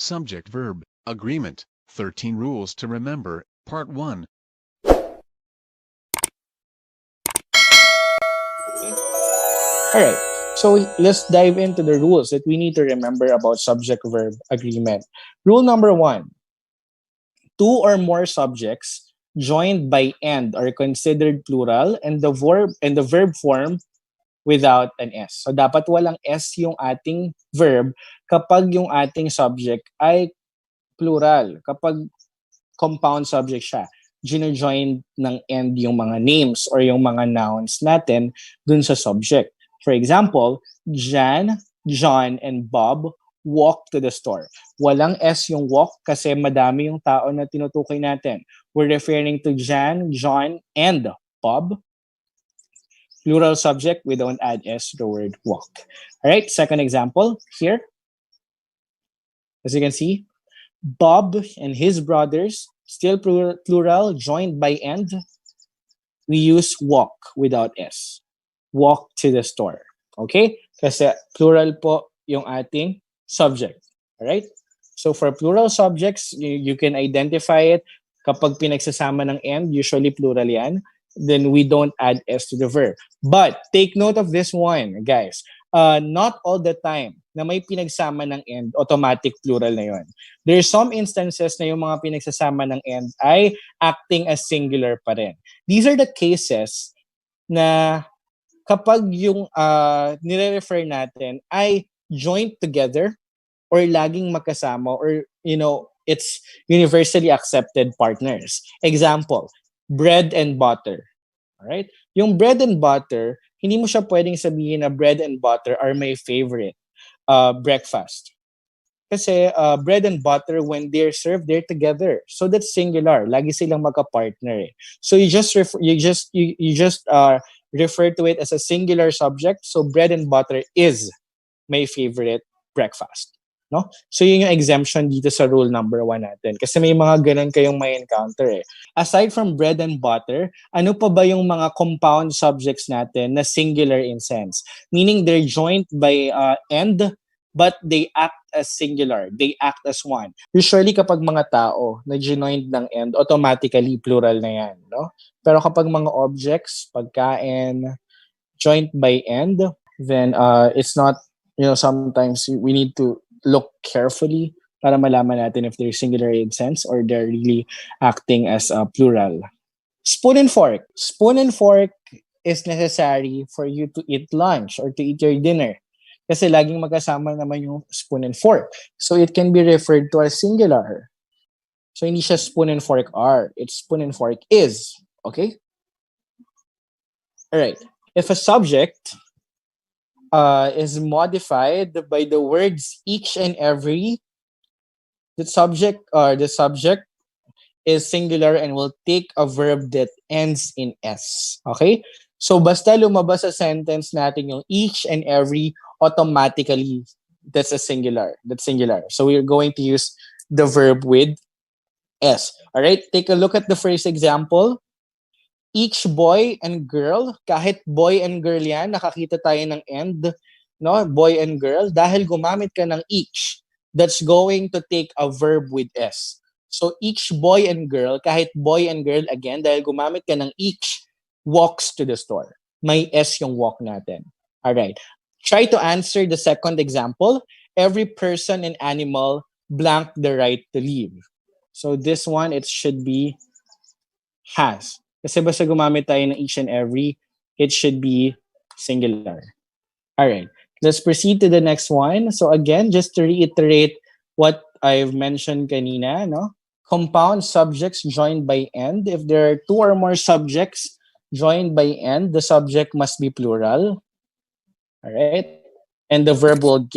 Subject-Verb Agreement 13 Rules to Remember Part 1. Alright, so let's dive into the rules that we need to remember about subject-verb agreement. Rule number 1, two or more subjects joined by "and" are considered plural and the verb form without an S. So dapat walang S yung ating verb kapag yung ating subject ay plural. Kapag compound subject siya, gino-join ng "and" yung mga names or yung mga nouns natin dun sa subject. For example, Jan, John, and Bob walk to the store. Walang S yung walk kasi madami yung tao na tinutukoy natin. We're referring to Jan, John, and Bob. Plural subject, we don't add S to the word walk. All right, second example here. As you can see, Bob and his brothers, still plural, joined by "and." We use walk without S. Walk to the store. Okay? Kasi plural po yung ating subject. Alright? So for plural subjects, you can identify it kapag pinagsasama ng "and", usually plural yan, then we don't add S to the verb. But take note of this one, guys. Not all the time na may pinagsama ng "and", automatic plural na yon. There are some instances na yung mga pinagsasama ng "and" ay acting as singular pa rin. These are the cases na kapag yung nire-refer natin ay joined together or laging magkasama or, it's universally accepted partners. Example, bread and butter. Alright? Yung bread and butter, hindi mo siya pwedeng sabihin na bread and butter are my favorite breakfast. Kasi bread and butter, when they're served, they're together. So that's singular. Lagi silang magka-partner. So you just refer to it as a singular subject. So bread and butter is my favorite breakfast. No? So yun yung exemption dito sa rule number 1 natin. Kasi may mga ganun kayong may encounter eh. Aside from bread and butter, ano pa ba yung mga compound subjects natin na singular in sense? Meaning they're joined by "and", but they act as singular. They act as one. Usually kapag mga tao na joined ng "and", automatically plural na yan. No? Pero kapag mga objects, pagkain, joined by "and", then it's not, sometimes we need to look carefully para malaman natin if they're singular in sense or they're really acting as a plural. Spoon and fork. Spoon and fork is necessary for you to eat lunch or to eat your dinner. Kasi laging magkasama naman yung spoon and fork. So it can be referred to as singular. So hindi siya spoon and fork are. It's spoon and fork is. Okay? Alright. If a subject is modified by the words each and every, the subject is singular and will take a verb that ends in S. Okay? So basta lumabas sa sentence natin yung each and every, automatically that's a singular. That's singular. So we're going to use the verb with S. All right? Take a look at the first example. Each boy and girl, kahit boy and girl yan, nakakita tayo ng "and", no? Boy and girl, dahil gumamit ka ng each, that's going to take a verb with S. So each boy and girl, kahit boy and girl, again, dahil gumamit ka ng each, walks to the store. May S yung walk natin. Alright. Try to answer the second example. Every person and animal blank the right to live. So this one, it should be has. Kasi basta gumamit tayo ng each and every, it should be singular. Alright, let's proceed to the next one. So again, just to reiterate what I've mentioned kanina, no? Compound subjects joined by "and". If there are two or more subjects joined by "and", the subject must be plural. Alright? And the verb will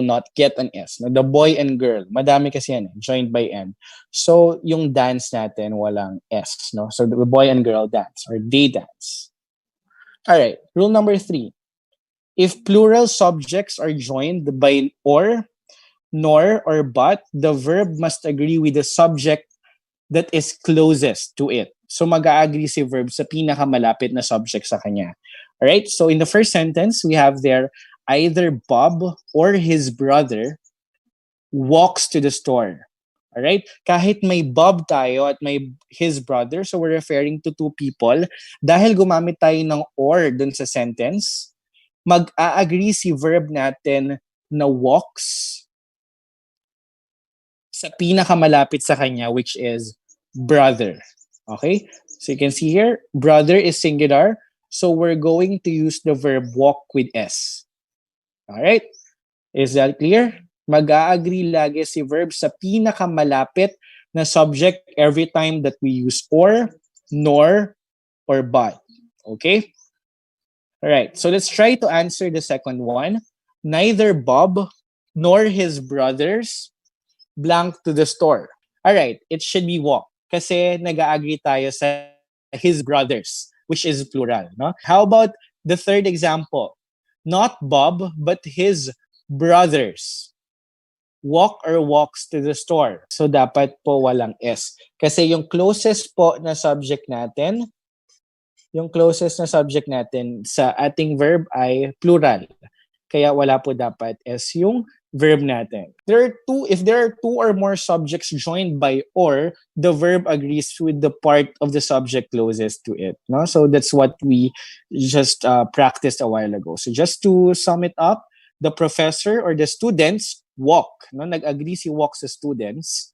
not get an S. No? The boy and girl, madami kasi yan, joined by "and". So, yung dance natin, walang S. No? So, the boy and girl dance or they dance. Alright, rule number 3. If plural subjects are joined by or, nor, or but, the verb must agree with the subject that is closest to it. So, mag-a-agree si verb sa pinakamalapit na subject sa kanya. Alright, so in the first sentence, we have there either Bob or his brother walks to the store. Alright? Kahit may Bob tayo at may his brother, so we're referring to two people, dahil gumamit tayo ng or dun sa sentence, mag-a-agree si verb natin na walks sa pinakamalapit sa kanya, which is brother. Okay? So you can see here, brother is singular. So we're going to use the verb walk with S. Alright? Is that clear? Mag-a-agree lagi si verb sa pinakamalapit na subject every time that we use or, nor, or but. Okay? Alright, so let's try to answer the second one. Neither Bob nor his brothers blank to the store. Alright, it should be walk. Kasi nag-a-agree tayo sa his brothers, which is plural. No? How about the third example? Not Bob, but his brothers walk or walks to the store. So dapat po walang S. Kasi yung closest po na subject natin, sa ating verb ay plural. Kaya wala po dapat S yung verb natin. If there are two or more subjects joined by or, the verb agrees with the part of the subject closest to it. No? So that's what we just practiced a while ago. So just to sum it up, the professor or the students walk. No? Nag-agree si walk sa students.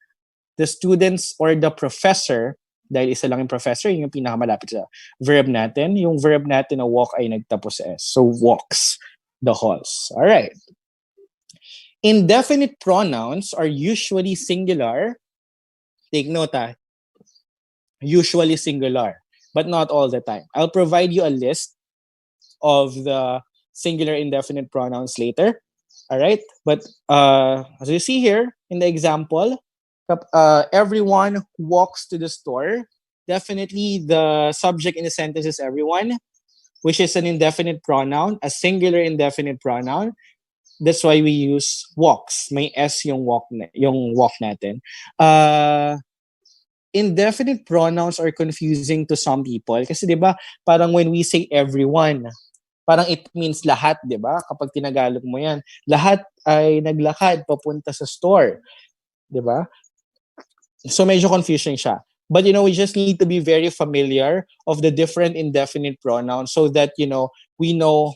The students or the professor, dahil isa lang yung professor, yung pinakamalapit sa verb natin. Yung verb natin na walk ay nagtapos sa S. So walks the halls. All right. Indefinite pronouns are usually singular. Take note, usually singular, but not all the time. I'll provide you a list of the singular indefinite pronouns later. All right. But as you see here in the example, everyone walks to the store. Definitely the subject in the sentence is everyone, which is an indefinite pronoun, a singular indefinite pronoun. That's why we use walks. May S yung walk natin. Indefinite pronouns are confusing to some people kasi 'di ba, parang when we say everyone, parang it means lahat, 'di ba? Kapag tinagalog mo 'yan, lahat ay naglakad papunta sa store, 'di ba? So medyo confusing siya. But we just need to be very familiar of the different indefinite pronouns so that we know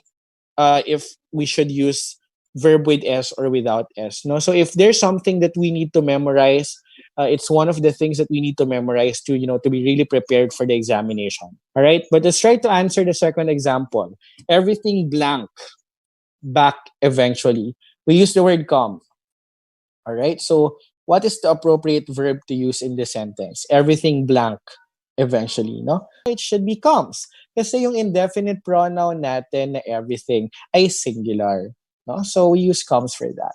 if we should use verb with S or without S. No, so if there's something that we need to memorize, it's one of the things that we need to memorize to be really prepared for the examination. All right, but let's try to answer the second example. Everything blank back eventually. We use the word come. All right, so what is the appropriate verb to use in this sentence? Everything blank eventually, no? It should be comes. Kasi yung indefinite pronoun natin na everything ay singular. No? So we use comes for that.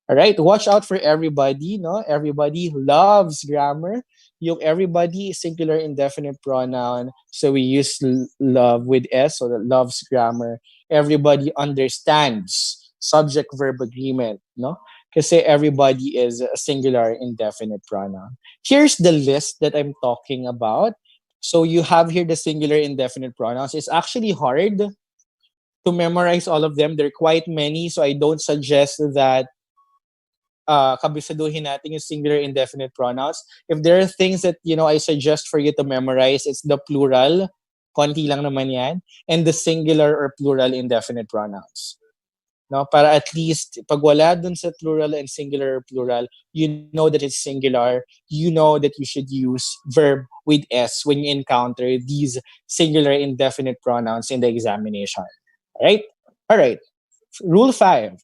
All right, watch out for everybody, no? Everybody loves grammar. Yung everybody is singular indefinite pronoun. So we use love with S, so that loves grammar. Everybody understands subject verb agreement, no? Kasi everybody is a singular indefinite pronoun. Here's the list that I'm talking about. So you have here the singular indefinite pronouns. It's actually hard to memorize all of them. There are quite many, so I don't suggest that kabisaduhin natin yung singular indefinite pronouns. If there are things that I suggest for you to memorize, it's the plural, konti lang naman yan, and the singular or plural indefinite pronouns. No, para at least pag wala dun sa plural and singular or plural, you know that it's singular. You know that you should use verb with S when you encounter these singular indefinite pronouns in the examination. All right. Rule 5.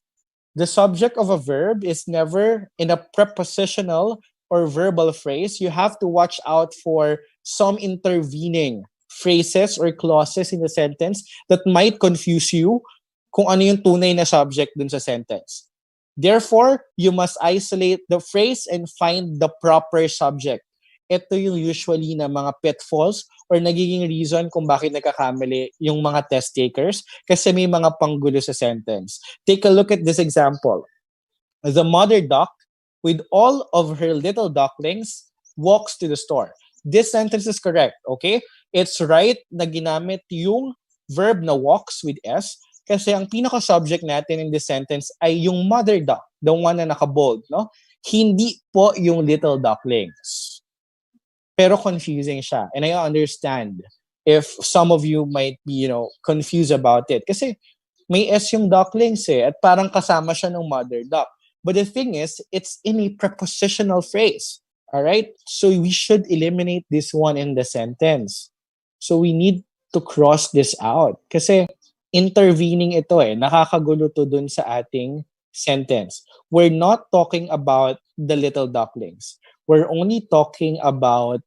The subject of a verb is never in a prepositional or verbal phrase. You have to watch out for some intervening phrases or clauses in the sentence that might confuse you kung ano yung tunay na subject dun sa sentence. Therefore, you must isolate the phrase and find the proper subject. Ito yung usually na mga pitfalls or nagiging reason kung bakit nagkakamali yung mga test takers kasi may mga panggulo sa sentence. Take a look at this example. The mother duck, with all of her little ducklings, walks to the store. This sentence is correct, okay? It's right na ginamit yung verb na walks with S kasi ang pinaka-subject natin in this sentence ay yung mother duck. the one na naka-bold, no? Hindi po yung little ducklings. Pero confusing siya. And I understand if some of you might be, confused about it. Kasi may S yung ducklings at parang kasama siya ng mother duck. But the thing is, it's in a prepositional phrase. All right? So we should eliminate this one in the sentence. So we need to cross this out. Kasi intervening ito nakakagulo to dun sa ating sentence. We're not talking about the little ducklings. We're only talking about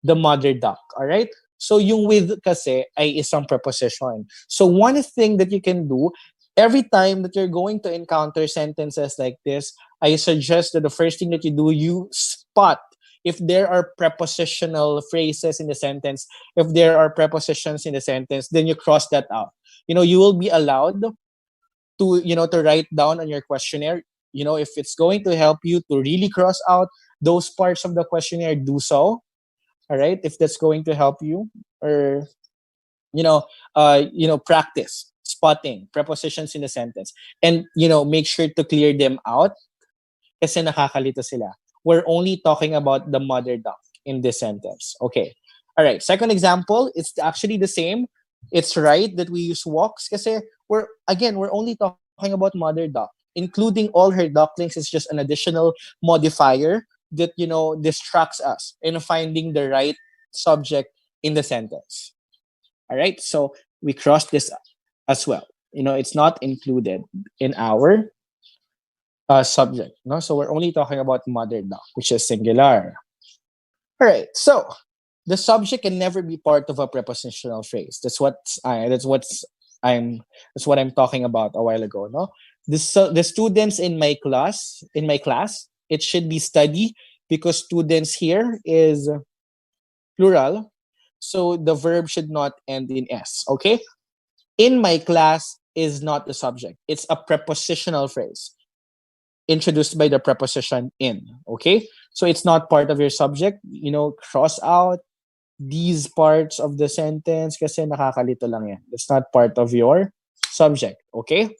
the mother duck. All right? So yung with kasi ay isang preposition. So one thing that you can do every time that you're going to encounter sentences like this, I suggest that the first thing that you do, you spot if there are prepositional phrases in the sentence, if there are prepositions in the sentence, then you cross that out. You will be allowed to write down on your questionnaire, if it's going to help you to really cross out those parts of the questionnaire, do so. All right, if that's going to help you, or practice spotting prepositions in the sentence, and make sure to clear them out kasi nakakalito sila. We're only talking about the mother duck in this sentence. Okay. All right. Second example, it's actually the same. It's right that we use walks kasi we're only talking about mother duck. Including all her ducklings is just an additional modifier that distracts us in finding the right subject in the sentence. All right, so we cross this as well. It's not included in our subject. No, so we're only talking about mother duck, which is singular. All right, so the subject can never be part of a prepositional phrase. That's what I'm talking about a while ago. No, the students in my class, it should be study because students here is plural. So the verb should not end in S. Okay? In my class is not the subject. It's a prepositional phrase introduced by the preposition in. Okay? So it's not part of your subject. Cross out these parts of the sentence kasi nakakalito lang yan. It's not part of your subject. Okay?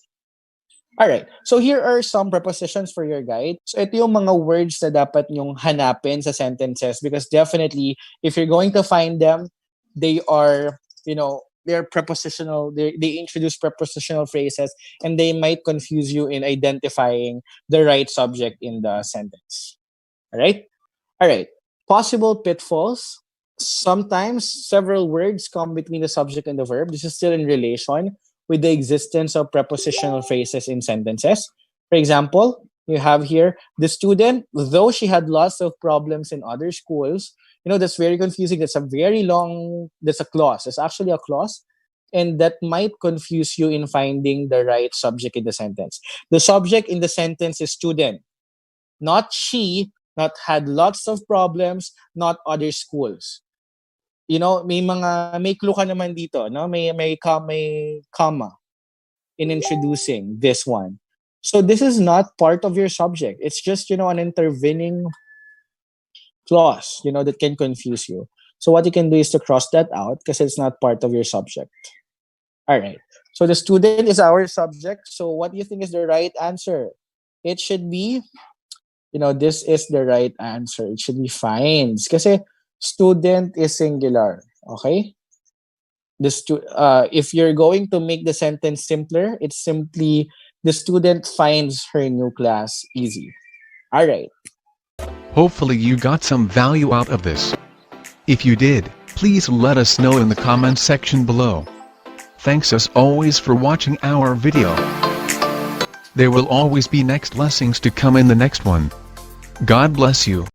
Alright, so here are some prepositions for your guide. So ito yung mga words na dapat nyong hanapin sa sentences because definitely, if you're going to find them, they are, they're prepositional, they introduce prepositional phrases and they might confuse you in identifying the right subject in the sentence. Alright? Alright, possible pitfalls. Sometimes several words come between the subject and the verb. This is still in relation with the existence of prepositional phrases in sentences. For example, you have here, the student, though she had lots of problems in other schools, that's very confusing. That's a clause. It's actually a clause. And that might confuse you in finding the right subject in the sentence. The subject in the sentence is student, not she, not had lots of problems, not other schools. May clue ka naman dito, no? May comma in introducing this one. So this is not part of your subject. It's just, an intervening clause, that can confuse you. So what you can do is to cross that out because it's not part of your subject. All right. So the student is our subject. So what do you think is the right answer? It should be, this is the right answer. It should be finds. Kasi student is singular. Okay? If you're going to make the sentence simpler, it's simply the student finds her new class easy. All right. Hopefully you got some value out of this. If you did, please let us know in the comments section below. Thanks as always for watching our video. There will always be next lessons to come in the next one. God bless you.